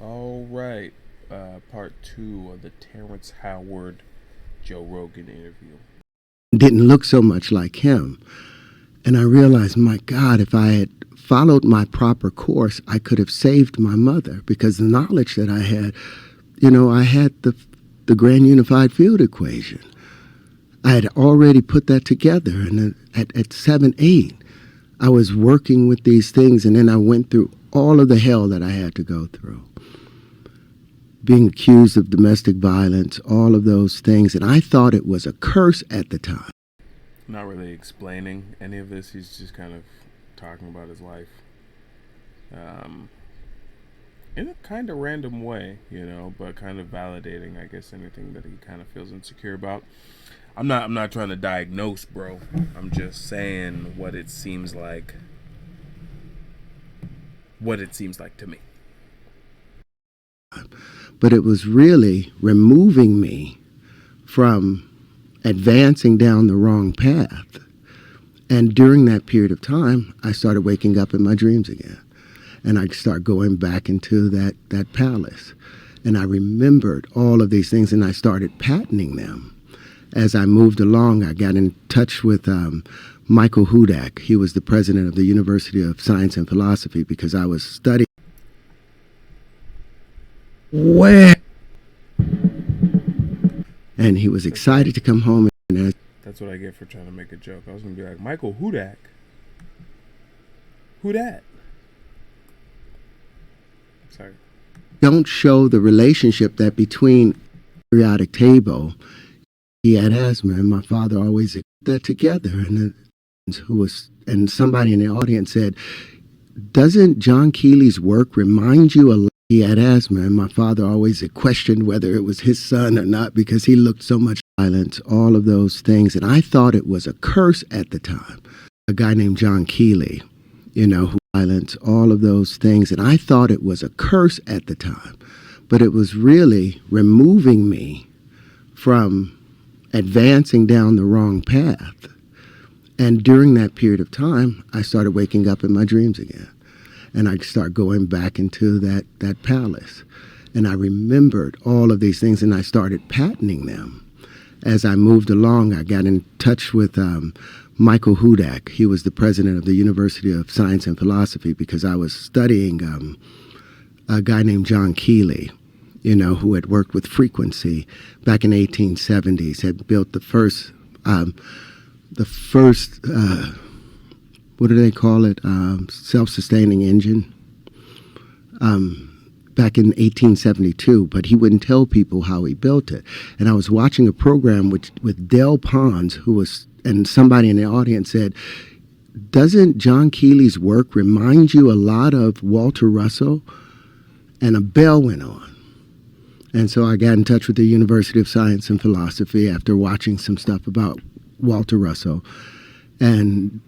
All right, part two of the Terrence Howard Joe Rogan interview. Didn't look so much like him. And I realized, my God, if I had followed my proper course, I could have saved my mother because the knowledge that I had, I had the grand unified field equation. I had already put that together. And at 7, 8, I was working with these things. And then I went through all of the hell that I had to go through. Being accused of domestic violence, all of those things. And I thought it was a curse at the time. Not really explaining any of this. He's just kind of talking about his life, um, in a kind of random way, but kind of validating, I guess, anything that he kind of feels insecure about. I'm not trying to diagnose, bro. I'm just saying what it seems like. What it seems like to me. But it was really removing me from advancing down the wrong path. And during that period of time, I started waking up in my dreams again. And I started going back into that palace. And I remembered all of these things, and I started patenting them. As I moved along, I got in touch with Michael Hudak. He was the president of the University of Science and Philosophy because I was studying. Where? And he was excited to come home. And That's what I get for trying to make a joke. I was gonna be like, Michael Hudak. Who that? Sorry. don't show the relationship that between periodic table, he had asthma, and my father always put that together. And somebody in the audience said, "Doesn't John Keely's work remind you a lot?" He had asthma, and my father always questioned whether it was his son or not because he looked so much violent, all of those things. And I thought it was a curse at the time. A guy named John Keely, who violence, all of those things. And I thought it was a curse at the time, but it was really removing me from advancing down the wrong path. And during that period of time, I started waking up in my dreams again. And I started going back into that palace. And I remembered all of these things, and I started patenting them. As I moved along, I got in touch with Michael Hudak. He was the president of the University of Science and Philosophy because I was studying a guy named John Keely, who had worked with frequency back in the 1870s, had built the first what do they call it? Self-sustaining engine. Back in 1872, but he wouldn't tell people how he built it. And I was watching a program with Del Pons, and somebody in the audience said, "Doesn't John Keely's work remind you a lot of Walter Russell?" And a bell went on. And so I got in touch with the University of Science and Philosophy after watching some stuff about Walter Russell, and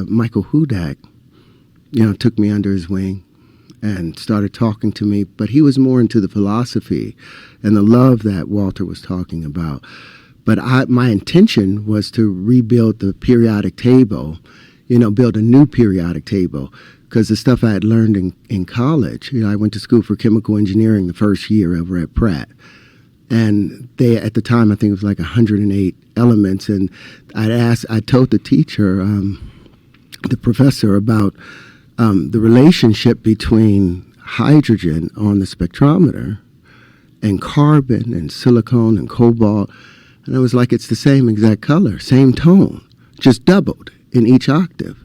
Michael Hudak, took me under his wing and started talking to me. But he was more into the philosophy and the love that Walter was talking about. But my intention was to rebuild the periodic table, build a new periodic table, because the stuff I had learned in college, I went to school for chemical engineering the first year over at Pratt. And at the time, I think it was like 108 elements. And I told the teacher, the professor, about the relationship between hydrogen on the spectrometer and carbon and silicon and cobalt. And I was like, it's the same exact color, same tone, just doubled in each octave.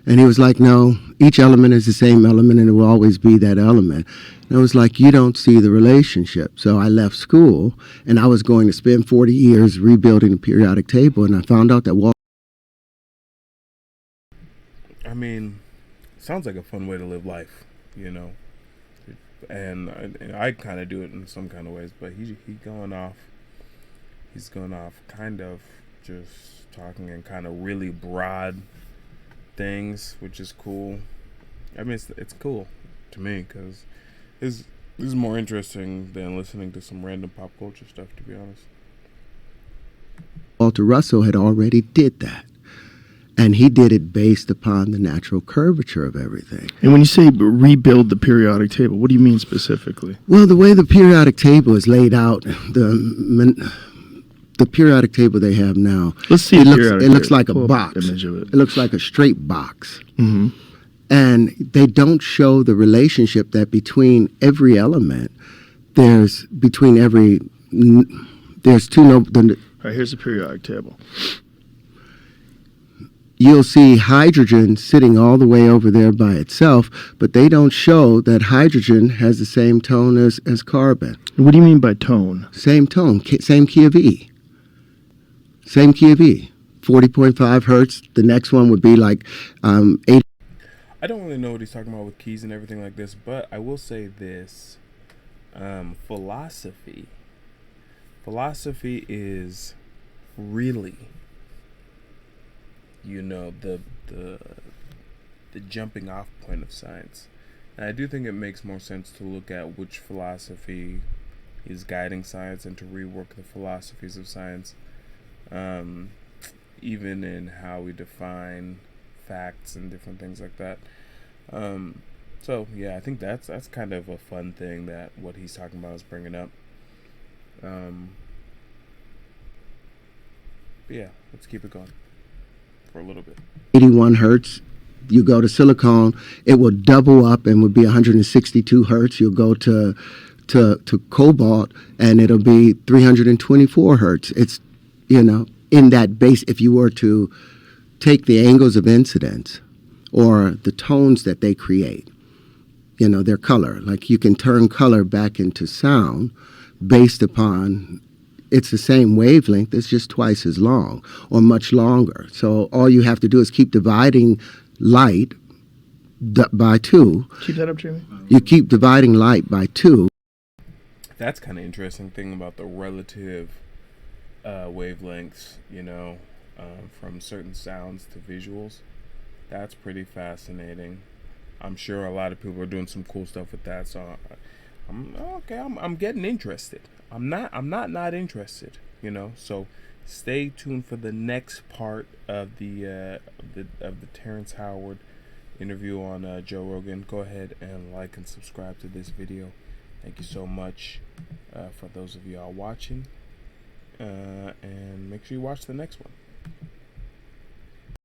And he was like, no, each element is the same element and it will always be that element. And I was like, you don't see the relationship. So I left school and I was going to spend 40 years rebuilding the periodic table. And I found out that I mean, sounds like a fun way to live life, and I kind of do it in some kind of ways, but he's going off kind of just talking in kind of really broad things, which is cool. I mean, it's cool to me because this is more interesting than listening to some random pop culture stuff, to be honest. Walter Russell had already did that. And he did it based upon the natural curvature of everything. And when you say rebuild the periodic table, what do you mean specifically? Well, the way the periodic table is laid out, the periodic table they have now, Let's see. It looks like a Pull up box. an image of it. It looks like a straight box. Mm-hmm. And they don't show the relationship that between every element, there's two All right, here's the periodic table. You'll see hydrogen sitting all the way over there by itself, but they don't show that hydrogen has the same tone as carbon. What do you mean by tone? Same tone, same key of E. Same key of E. 40.5 hertz. The next one would be like 80. I don't really know what he's talking about with keys and everything like this, but I will say this. Philosophy is really, the jumping off point of science. And I do think it makes more sense to look at which philosophy is guiding science and to rework the philosophies of science, even in how we define facts and different things like that. So yeah, I think that's kind of a fun thing that what he's talking about is bringing up. But yeah, let's keep it going for a little bit. 81 hertz. You go to silicone, it will double up and would be 162 hertz. You'll go to cobalt and it'll be 324 hertz. It's, in that base, if you were to take the angles of incidence or the tones that they create, their color, like you can turn color back into sound based upon, it's the same wavelength, it's just twice as long or much longer. So all you have to do is keep dividing light by 2. Keep that up, Jamie. You keep dividing light by 2. That's kind of interesting thing about the relative wavelengths, from certain sounds to visuals. That's pretty fascinating. I'm sure a lot of people are doing some cool stuff with that. So I'm getting interested. I'm not interested. So stay tuned for the next part of the Terrence Howard interview on Joe Rogan. Go ahead and like and subscribe to this video. Thank you so much for those of y'all watching, and make sure you watch the next one.